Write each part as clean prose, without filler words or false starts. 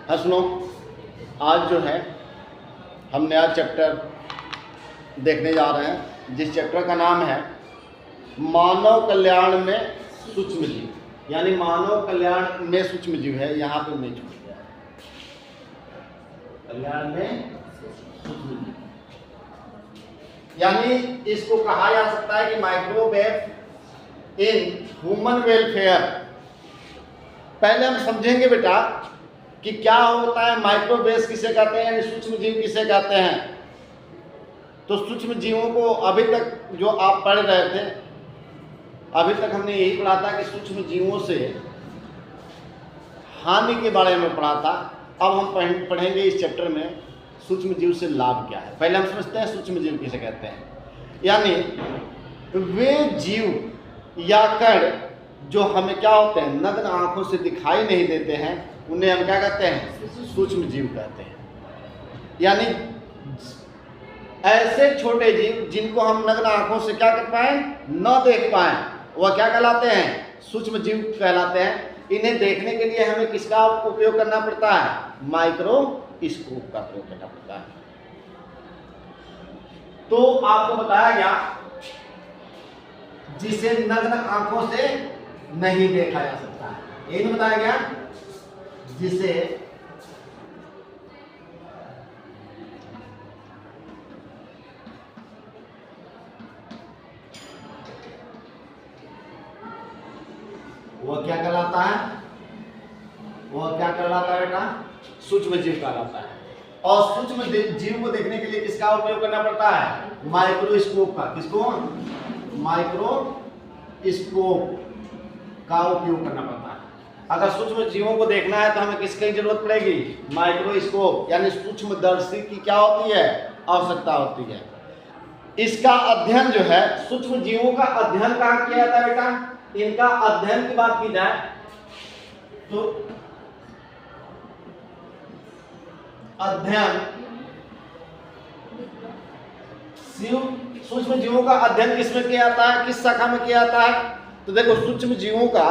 हाँ सुनो, आज जो है हम नया चैप्टर देखने जा रहे हैं, जिस चैप्टर का नाम है मानव कल्याण में सूक्ष्म जीव, यानी मानव कल्याण में सूक्ष्म जीव है। यहाँ पे नहीं छूट गया, कल्याण में सूक्ष्म जीव, यानी इसको कहा जा सकता है कि माइक्रोवेव इन ह्यूमन वेलफेयर। पहले हम समझेंगे बेटा कि क्या होता है माइक्रोवेव किसे कहते हैं, यानी सूक्ष्म जीव किसे कहते हैं। तो सूक्ष्म जीवों को अभी तक जो आप पढ़ रहे थे, अभी तक हमने यही पढ़ा था कि सूक्ष्म जीवों से हानि के बारे में पढ़ा था। अब हम पढ़ेंगे इस चैप्टर में सूक्ष्म जीव से लाभ क्या है। पहले हम समझते हैं सूक्ष्म जीव किसे कहते हैं, यानी वे जीव या कण जो हमें क्या होते हैं, नग्न आंखों से दिखाई नहीं देते हैं, उन्हें हम क्या कहते हैं, सूक्ष्म जीव कहते हैं। यानी ऐसे छोटे जीव जिनको हम नग्न आंखों से क्या कर पाए, न देख पाए, वह क्या कहलाते हैं, सूक्ष्म जीव कहलाते हैं। इन्हें देखने के लिए हमें किसका उपयोग करना पड़ता है, माइक्रोस्कोप का प्रयोग करना पड़ता है। तो आपको बताया गया जिसे नग्न आंखों से नहीं देखा जा सकता है, यही बताया गया, जिसे वह क्या कहलाता है, वह क्या कहलाता है बेटा, सूक्ष्म जीव कहलाता है। और सूक्ष्म जीव को देखने के लिए किसका उपयोग करना पड़ता है, माइक्रोस्कोप का। किसको, माइक्रोस्कोप का उपयोग करना पड़ता है। अगर सूक्ष्म जीवों को देखना है तो हमें किसकी जरूरत पड़ेगी, माइक्रोस्कोप, यानी सूक्ष्मदर्शी की क्या होती है, आवश्यकता होती है। इसका अध्ययन जो है, सूक्ष्म जीवों का अध्ययन कहाँ किया जाता है बेटा, इनका अध्ययन की बात की जाए तो अध्ययन सूक्ष्म जीवों का अध्ययन किसमें किया जाता है, किस शाखा में किया जाता है। तो देखो, सूक्ष्म जीवों का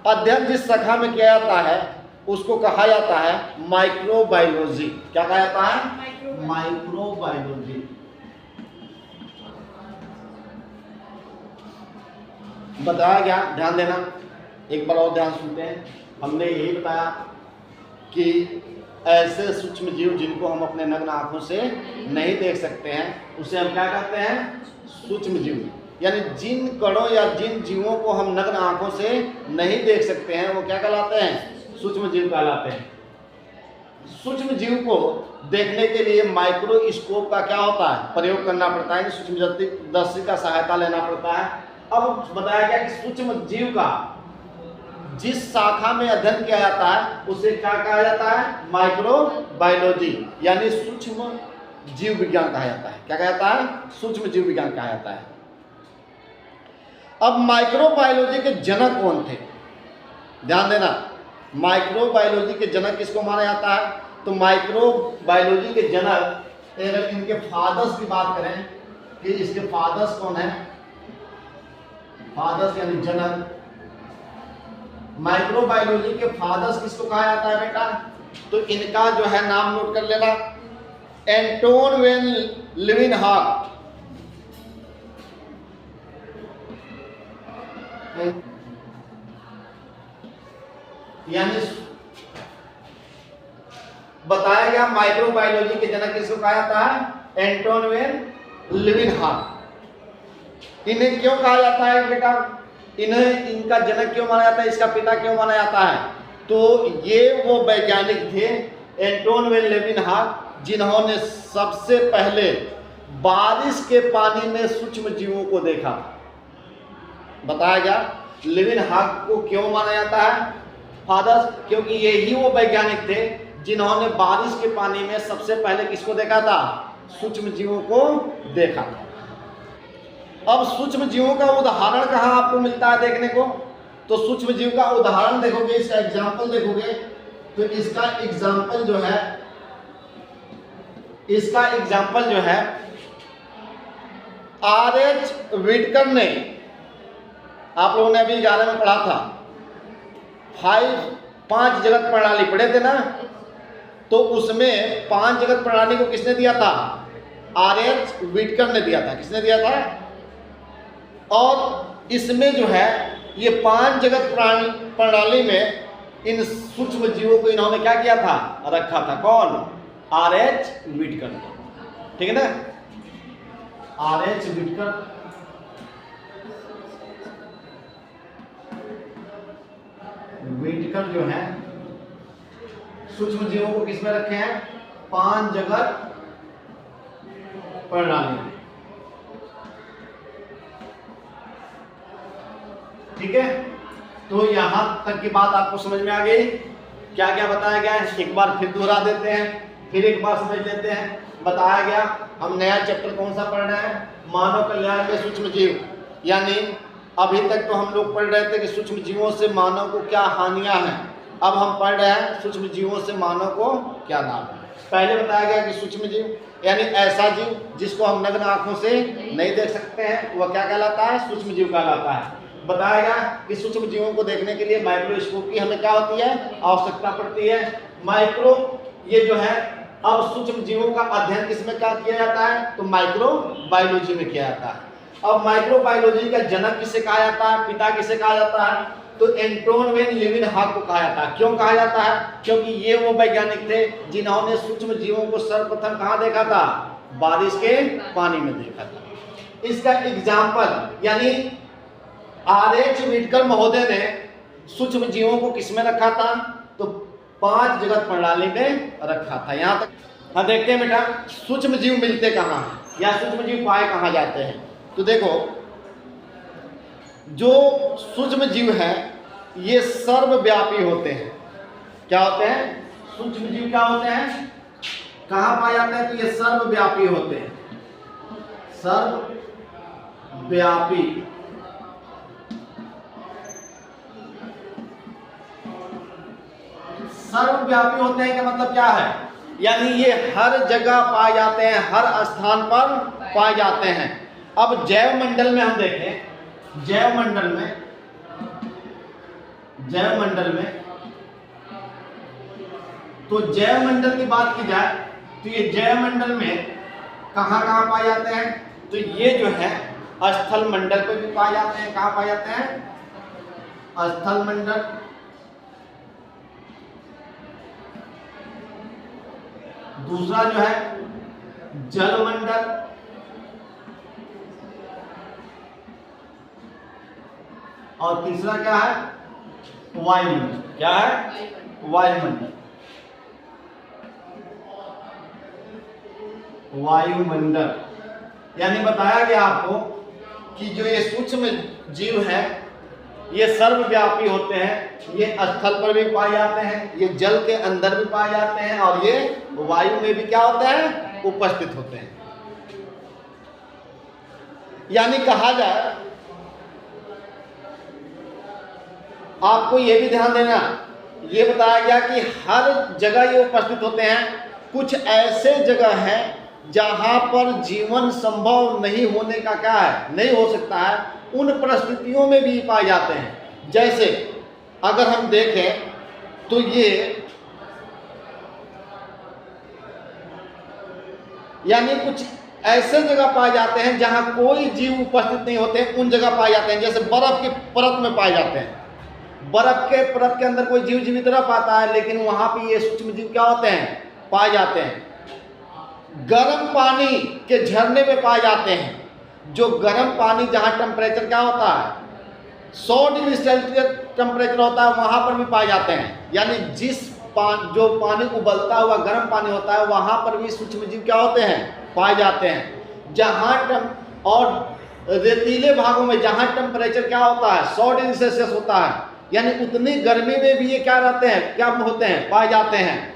अध्ययन जिस शाखा में किया जाता है उसको कहा जाता है माइक्रोबायोलॉजी। क्या कहा जाता है, माइक्रोबायोलॉजी। बताया गया, ध्यान देना, एक बार और ध्यान सुनते हैं। हमने यही बताया कि ऐसे सूक्ष्म जीव जिनको हम अपने नग्न आंखों से नहीं देख सकते हैं, उसे हम क्या कहते हैं, सूक्ष्म जीव। यानी जिन कणों या जिन जीवों को हम नग्न आंखों से नहीं देख सकते हैं, वो क्या कहलाते हैं, सूक्ष्म जीव कहलाते हैं। सूक्ष्म जीव को देखने के लिए माइक्रोस्कोप का क्या होता है, प्रयोग करना पड़ता है, सूक्ष्मदर्शी का सहायता लेना पड़ता है। अब बताया गया कि सूक्ष्म जीव का जिस शाखा में अध्ययन किया जाता है उसे क्या कहा जाता है, माइक्रोबायोलॉजी, यानी सूक्ष्म जीव विज्ञान कहा जाता है। क्या कहा जाता है, सूक्ष्म जीव विज्ञान कहा जाता है। अब माइक्रोबायोलॉजी के जनक कौन थे, ध्यान देना, माइक्रोबायोलॉजी के जनक किसको माना जाता है। तो माइक्रोबायोलॉजी के जनक, अगर इनके फादर्स की बात करें कि इसके फादर्स कौन है, फादर्स यानी जनक, माइक्रोबायोलॉजी के फादर्स किसको कहा जाता है बेटा, तो इनका जो है नाम नोट कर लेना, एंटोन वेन लिविनहाग, यानी बताया गया माइक्रोबायोलॉजी के जनक किसको कहा जाता है, एंटोन वेन लिविनहाग। इन्हें क्यों कहा जाता है बेटा, इन्हें इनका जनक क्यों माना जाता है, इसका पिता क्यों माना जाता है। तो ये वो वैज्ञानिक थे, एंटोन वेन लिविनहाग, जिन्होंने सबसे पहले बारिश के पानी में सूक्ष्म जीवों को देखा। बताया गया लिविनहाग को क्यों माना जाता है फादर्स, क्योंकि ये ही वो वैज्ञानिक थे जिन्होंने बारिश के पानी में सबसे पहले किसको देखा था, सूक्ष्म जीवों को देखा था। अब सूक्ष्म जीवों का उदाहरण कहाँ आपको मिलता है देखने को, तो सूक्ष्म जीव का उदाहरण देखोगे, इसका एग्जाम्पल देखोगे, तो इसका एग्जाम्पल जो है R.H. विटकर ने, आप लोगों ने अभी 11 में पढ़ा था, 5 जगत प्रणाली पढ़े थे ना, तो उसमें 5 जगत प्रणाली को किसने दिया था? आर.एच. व्हिटकर ने दिया था। किसने दिया था? और इसमें जो है ये 5 जगत प्रणाली में इन सूक्ष्म जीवों को इन्होंने क्या किया था? रखा था। कौन? आर.एच. व्हिटकर ने। ठीक है ना? आर.एच. व्हिटकर जो है सूक्ष्म जीवों को किसमें रखे हैं? 5 जगत प्रणाली में। ठीक है, तो यहां तक की बात आपको समझ में आ गई। क्या क्या बताया गया है एक बार फिर दोहरा देते हैं, फिर एक बार समझ लेते हैं। बताया गया, हम नया चैप्टर कौन सा पढ़ रहे हैं? मानव कल्याण में सूक्ष्म जीव। यानी अभी तक तो हम लोग पढ़ रहे थे कि सूक्ष्म जीवों से मानव को क्या हानियां हैं। अब हम पढ़ रहे हैं सूक्ष्म जीवों से मानव को क्या लाभ है। पहले बताया गया कि सूक्ष्म जीव यानी ऐसा जीव जिसको हम नग्न आंखों से नहीं देख सकते हैं, वह क्या कहलाता है? सूक्ष्म जीव कहलाता है। बताया गया कि सूक्ष्म जीवों को देखने के लिए माइक्रोस्कोप की हमें क्या होती है? आवश्यकता पड़ती है। माइक्रो ये जो है अब सूक्ष्म जीवों का अध्ययन किसमें क्या किया जाता है? तो माइक्रो बायोलॉजी में किया जाता है। अब माइक्रो बायोलॉजी का जनक किसे कहा जाता है? पिता किसे कहा जाता है? तो एंटोन वेन लीवेनहॉक को कहा जाता है। क्यों कहा जाता है? क्योंकि ये वो वैज्ञानिक थे जिन्होंने सूक्ष्म जीवों को सर्वप्रथम कहाँ देखा था? बारिश के पानी में देखा था। इसका एग्जाम्पल यानी आर.एच. व्हिटकर महोदय ने सूक्ष्म जीवों को किसमें रखा था? तो 5 जगत प्रणाली में रखा था। यहाँ तक हाँ देखते हैं बेटा, सूक्ष्म जीव मिलते कहाँ हैं या सूक्ष्म जीव पाए कहाँ जाते हैं? तो देखो, जो सूक्ष्म जीव है ये सर्वव्यापी होते हैं। क्या होते हैं? सूक्ष्म जीव क्या होते हैं? कहाँ पाए जाते हैं? तो ये सर्वव्यापी होते हैं। सर्वव्यापी सर्वव्यापी होते हैं का मतलब क्या है? यानी ये हर जगह पाए जाते हैं, हर स्थान पर पाए जाते हैं। अब जैव मंडल में हम देखें, जैव मंडल में तो जैव मंडल की बात की जाए तो ये जैव मंडल में कहाँ कहाँ पाए जाते हैं? तो ये जो है स्थल मंडल पे भी पाए जाते हैं। कहाँ पाए जाते हैं? स्थल मंडल, दूसरा जो है जल मंडल, और तीसरा क्या है? वायुमंडल। क्या है? वायुमंडल। वायुमंडल यानी बताया गया आपको कि जो ये सूक्ष्म जीव है ये सर्वव्यापी होते हैं। ये स्थल पर भी पाए जाते हैं, ये जल के अंदर भी पाए जाते हैं, और ये वायु में भी क्या होते हैं? उपस्थित होते हैं। यानी कहा जाए, आपको ये भी ध्यान देना, ये बताया गया कि हर जगह ये उपस्थित होते हैं। कुछ ऐसे जगह हैं जहां पर जीवन संभव नहीं होने का क्या है? नहीं हो सकता है, उन परिस्थितियों में भी पाए जाते हैं। जैसे अगर हम देखें तो ये यानी कुछ ऐसे जगह पाए जाते हैं जहां कोई जीव उपस्थित नहीं होते, उन जगह पाए जाते हैं। जैसे बर्फ की परत में पाए जाते हैं। बर्फ के परत के अंदर कोई जीव जीवित रह पाता है, लेकिन वहां पे ये सूक्ष्म जीव क्या होते हैं? पाए जाते हैं। गर्म पानी के झरने में पाए जाते हैं। जो गर्म पानी जहां टेम्परेचर क्या होता है? 100 डिग्री सेल्सियस टेम्परेचर होता है, वहां पर भी पाए जाते हैं। यानी जो पानी उबलता हुआ गर्म पानी होता है वहां पर भी सूक्ष्म जीव क्या होते हैं? पाए जाते हैं। जहां और रेतीले भागों में जहां टेम्परेचर क्या होता है? 100 डिग्री सेल्सियस होता है, यानी उतनी गर्मी में भी ये क्या रहते हैं? क्या होते हैं? पाए जाते हैं।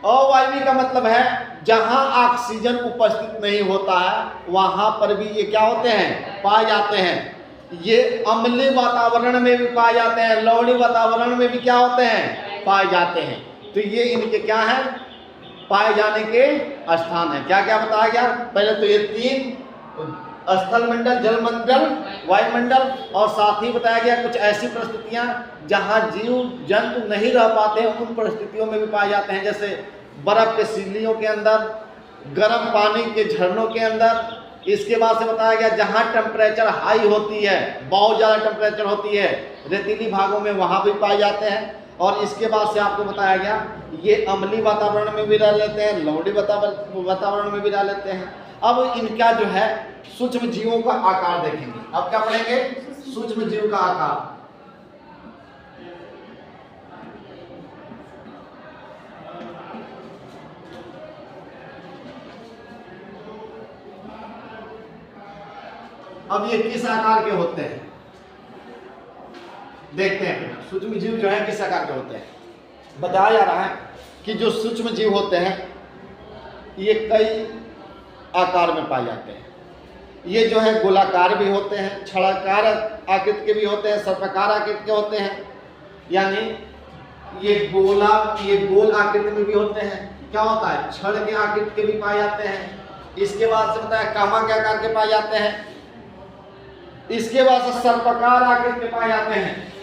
अवायवी का मतलब है जहां ऑक्सीजन उपस्थित नहीं होता है वहां पर भी ये क्या होते हैं? पाए जाते हैं। ये अम्लीय वातावरण में भी पाए जाते हैं, लवणीय वातावरण में भी क्या होते हैं? पाए जाते हैं। तो ये इनके क्या है? पाए जाने के स्थान है। क्या क्या बताया गया? पहले तो ये 3 स्थल मंडल, जल मंडल, वायुमंडल, और साथ ही बताया गया कुछ ऐसी परिस्थितियां जहां जीव जंतु नहीं रह पाते हैं, उन परिस्थितियों में भी पाए जाते हैं, जैसे बर्फ के सिल्लियों के अंदर, गर्म पानी के झरनों के अंदर। इसके बाद से बताया गया जहां टेम्परेचर हाई होती है, बहुत ज़्यादा टेम्परेचर होती है, रेतीली भागों में वहां भी पाए जाते हैं। और इसके बाद से आपको बताया गया ये अम्लीय वातावरण में भी रह लेते हैं, लवणीय वातावरण में भी रह लेते हैं। अब इनका जो है सूक्ष्म जीवों का आकार देखेंगे। अब क्या पढ़ेंगे? सूक्ष्म जीव का आकार। अब ये किस आकार के होते हैं देखते हैं। सूक्ष्म जीव जो है किस आकार के होते हैं? बताया जा रहा है कि जो सूक्ष्म जीव होते हैं ये कई आकार में पाए जाते हैं। ये जो है गोलाकार भी होते हैं, छड़ाकार आकृति के भी होते हैं, सर्पाकार आकृति के होते हैं, यानी ये गोल आकृति में भी होते हैं। क्या होता है? छड़ के आकृति के भी पाए जाते हैं। इसके बाद से बताया कामा के आकार के पाए जाते हैं। इसके बाद से सर्पाकार आकृति के पाए जाते हैं,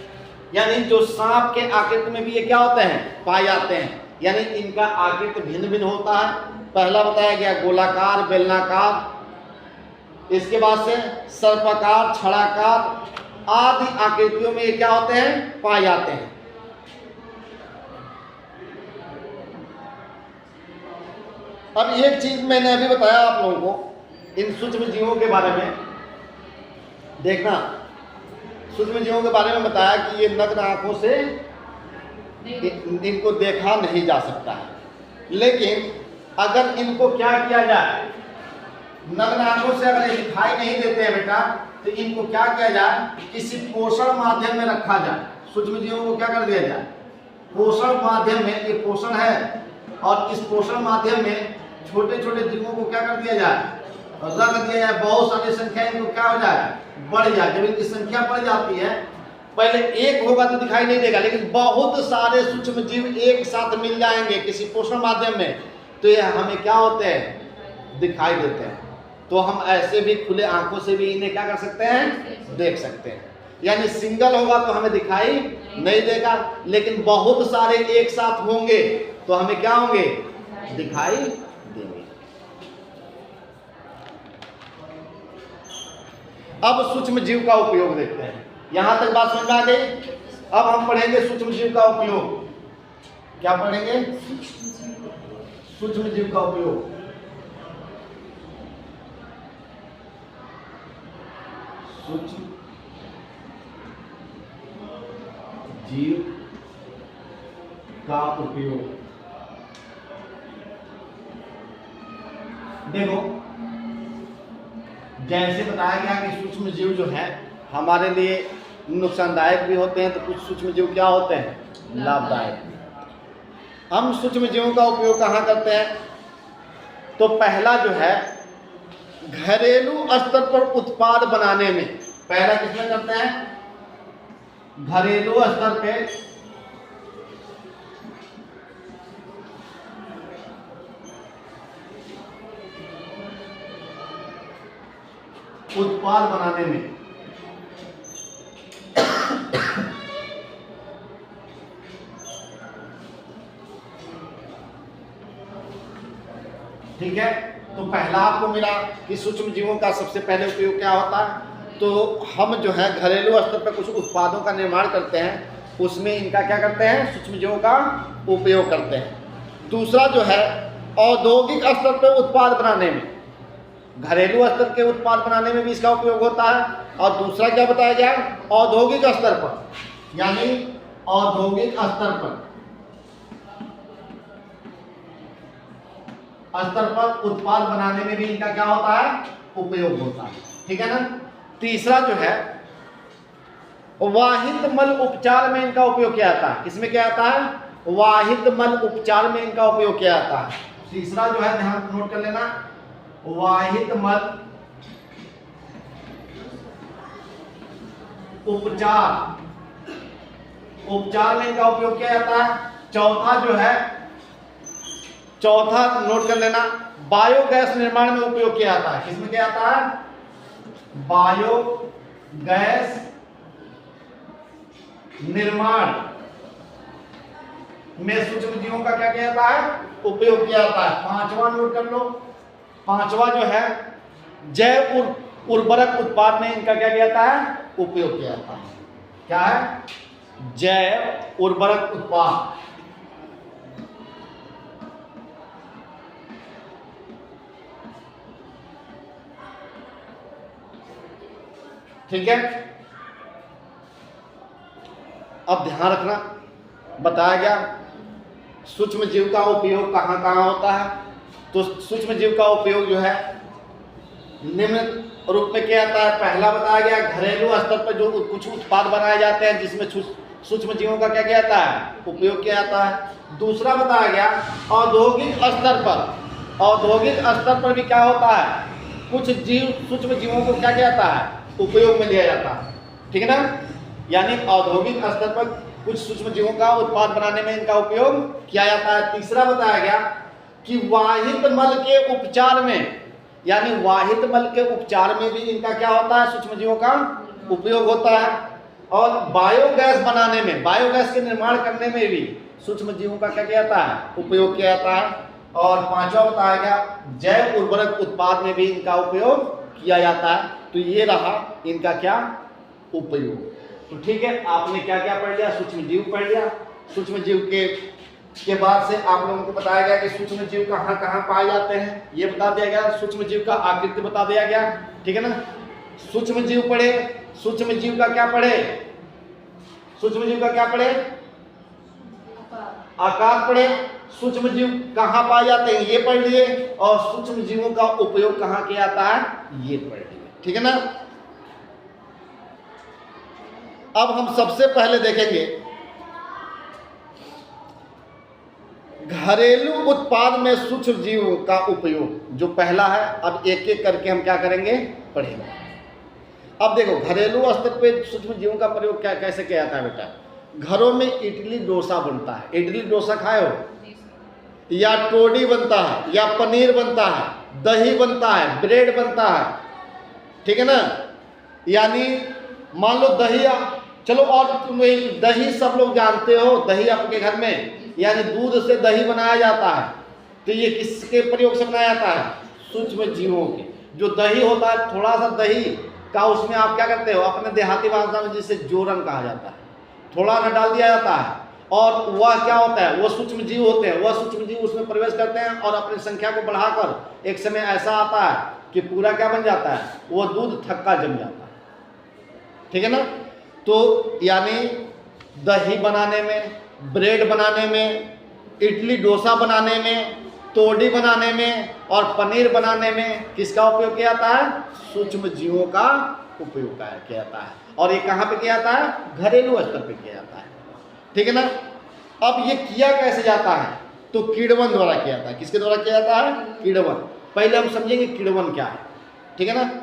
यानी जो सांप के आकृति में भी ये क्या होते हैं? पाए जाते हैं, यानी इनका आकृति भिन्न भिन्न होता है। पहला बताया गया गोलाकार, बेलनाकार, इसके बाद से सर्पाकार, छड़ाकार आदि आकृतियों में ये क्या होते हैं? पाए जाते हैं। अब एक चीज मैंने अभी बताया आप लोगों को इन सूक्ष्म जीवों के बारे में, देखना सूक्ष्म जीवों के बारे में बताया कि ये नग्न आंखों से इनको देखा नहीं जा सकता है, लेकिन अगर इनको क्या किया जाए, नग्न आंखों से अगर ये दिखाई नहीं देते हैं बेटा, तो इनको क्या किया जाए? किसी पोषण माध्यम में रखा जाए। सूक्ष्म जीवों को क्या कर दिया जाए? पोषण माध्यम में, ये पोषण है, और इस पोषण माध्यम में छोटे छोटे जीवों को क्या कर दिया जाए? रख दिया जाए। बहुत सारी संख्या इनको क्या हो जाए? बढ़ जाए। जब इनकी संख्या बढ़ जाती है, पहले एक होगा तो दिखाई नहीं देगा, लेकिन बहुत सारे सूक्ष्म जीव एक साथ मिल जाएंगे किसी पोषण माध्यम में, तो ये हमें क्या होते हैं? दिखाई देते हैं। तो हम ऐसे भी खुले आंखों से भी इन्हें क्या कर सकते हैं? देख सकते हैं। यानी सिंगल होगा तो हमें दिखाई नहीं देगा, लेकिन बहुत सारे एक साथ होंगे तो हमें क्या होंगे? दिखाई देंगे। अब सूक्ष्म जीव का उपयोग देखते हैं। यहां तक बात समझ में आ गई? अब हम पढ़ेंगे सूक्ष्म जीव का उपयोग। क्या पढ़ेंगे? सूक्ष्म जीव का उपयोग। सूक्ष्म जीव का उपयोग। देखो, जैसे बताया गया कि सूक्ष्म जीव जो है हमारे लिए नुकसानदायक भी होते हैं, तो कुछ सूक्ष्म जीव क्या होते हैं? लाभदायक। हम सूक्ष्म जीवों का उपयोग कहाँ करते हैं? तो पहला जो है घरेलू स्तर पर उत्पाद बनाने में। पहला किसमें करते हैं? घरेलू स्तर पे उत्पाद बनाने में। ठीक है, तो पहला आपको मिला कि सूक्ष्म जीवों का सबसे पहले उपयोग क्या होता है? तो हम जो है घरेलू स्तर पर कुछ उत्पादों का निर्माण करते हैं, उसमें इनका क्या करते हैं? सूक्ष्म जीवों का उपयोग करते हैं। दूसरा जो है औद्योगिक स्तर पर उत्पाद बनाने में, घरेलू स्तर के उत्पाद बनाने में भी इसका उपयोग होता है। और दूसरा क्या बताया गया? औद्योगिक स्तर पर, यानी औद्योगिक स्तर पर उत्पाद बनाने में भी इनका क्या होता है? उपयोग होता है। ठीक है ना? तीसरा जो है वाहित मल उपचार में इनका उपयोग किया जाता है। किसमें क्या आता है? वाहित मल उपचार में इनका उपयोग किया जाता है। तीसरा जो है, ध्यान नोट कर लेना, वाहित मल उपचार में इनका उपयोग किया जाता है। चौथा जो है, चौथा नोट कर लेना, बायोगैस निर्माण में उपयोग किया जाता है। किसमें किया जाता है? बायोगैस निर्माण में सूक्ष्म जीवों का क्या किया जाता है, उपयोग किया जाता है। पांचवा नोट कर लो, पांचवा जो है जैव उर्वरक उत्पाद में इनका क्या किया जाता है, उपयोग किया जाता है। क्या है, जैव उर्वरक उत्पाद। ठीक है, अब ध्यान रखना, बताया गया सूक्ष्म जीव का उपयोग कहाँ कहाँ होता है। तो सूक्ष्म जीव का उपयोग जो है निम्न रूप में किया जाता है। पहला बताया गया घरेलू स्तर पर जो कुछ उत्पाद बनाए जाते हैं जिसमें सूक्ष्म जीवों का क्या किया जाता है, उपयोग किया जाता है। दूसरा बताया गया औद्योगिक स्तर पर, औद्योगिक स्तर पर भी क्या होता है, कुछ जीव सूक्ष्म जीवों को क्या किया जाता है, उपयोग में लिया जाता है। ठीक है ना, यानी औद्योगिक स्तर पर कुछ सूक्ष्म जीवों का उत्पाद बनाने में इनका उपयोग किया जाता है। तीसरा बताया गया कि वाहित मल के उपचार में, यानी वाहित मल के उपचार में भी इनका क्या होता है, सूक्ष्म जीवों का उपयोग होता है। और बायोगैस बनाने में, बायोगैस के निर्माण करने में भी सूक्ष्म जीवों का क्या किया जाता है, उपयोग किया जाता है। और पांचवा बताया गया जैव उर्वरक उत्पाद में भी इनका उपयोग किया जाता है। तो ये रहा इनका क्या उपयोग। तो ठीक है, आपने क्या क्या पढ़ लिया, सूक्ष्म जीव पढ़ लिया। सूक्ष्म जीव के बाद से आप लोगों को बताया गया कि सूक्ष्म जीव कहाँ कहाँ पाए जाते हैं, ये बता दिया गया। सूक्ष्म जीव का आकृति बता दिया गया। ठीक है ना, सूक्ष्म जीव पढ़े, सूक्ष्म जीव का क्या पढ़े, सूक्ष्म जीव का क्या पढ़े, आकार पढ़े। सूक्ष्म जीव कहाँ पाए जाते हैं ये पढ़ लिए, और सूक्ष्म जीवों का उपयोग कहाँ किया जाता है ये पढ़ लिए। ठीक है ना, अब हम सबसे पहले देखेंगे घरेलू उत्पाद में सूक्ष्म जीवों का उपयोग, जो पहला है। अब एक एक करके हम क्या करेंगे, पढ़ेंगे। अब देखो घरेलू स्तर पे सूक्ष्म जीवों का प्रयोग क्या कैसे किया जाता है बेटा। घरों में इडली डोसा बनता है, इडली डोसा खाए हो, या टोडी बनता है, या पनीर बनता है, दही बनता है, ब्रेड बनता है। ठीक है ना, यानी मान लो दही, चलो और दही सब लोग जानते हो, दही आपके घर में यानी दूध से दही बनाया जाता है। तो ये किसके प्रयोग से बनाया जाता है, सूक्ष्म जीवों के। जो दही होता है, थोड़ा सा दही का उसमें आप क्या करते हो, अपने देहाती भाषा में जिसे जोरन कहा जाता है, थोड़ा सा डाल दिया जाता है, और वह क्या होता है, वो सूक्ष्म जीव होते हैं, वह सूक्ष्म जीव उसमें प्रवेश करते हैं और अपनी संख्या को बढ़ाकर एक समय ऐसा आता है कि पूरा क्या बन जाता है, वो दूध थक्का जम जाता है। ठीक है ना, तो यानी दही बनाने में, ब्रेड बनाने में, इडली डोसा बनाने में, तोड़ी बनाने में और पनीर बनाने में किसका उपयोग किया जाता है, सूक्ष्म जीवों का उपयोग किया जाता है। और ये कहाँ पे किया जाता है, घरेलू स्तर पे किया जाता है। ठीक है ना, अब ये किया कैसे जाता है, तो किड़वन द्वारा किया जाता है। किसके द्वारा किया जाता है, किड़वन। पहले हम समझेंगे किड़वन क्या है। ठीक है ना,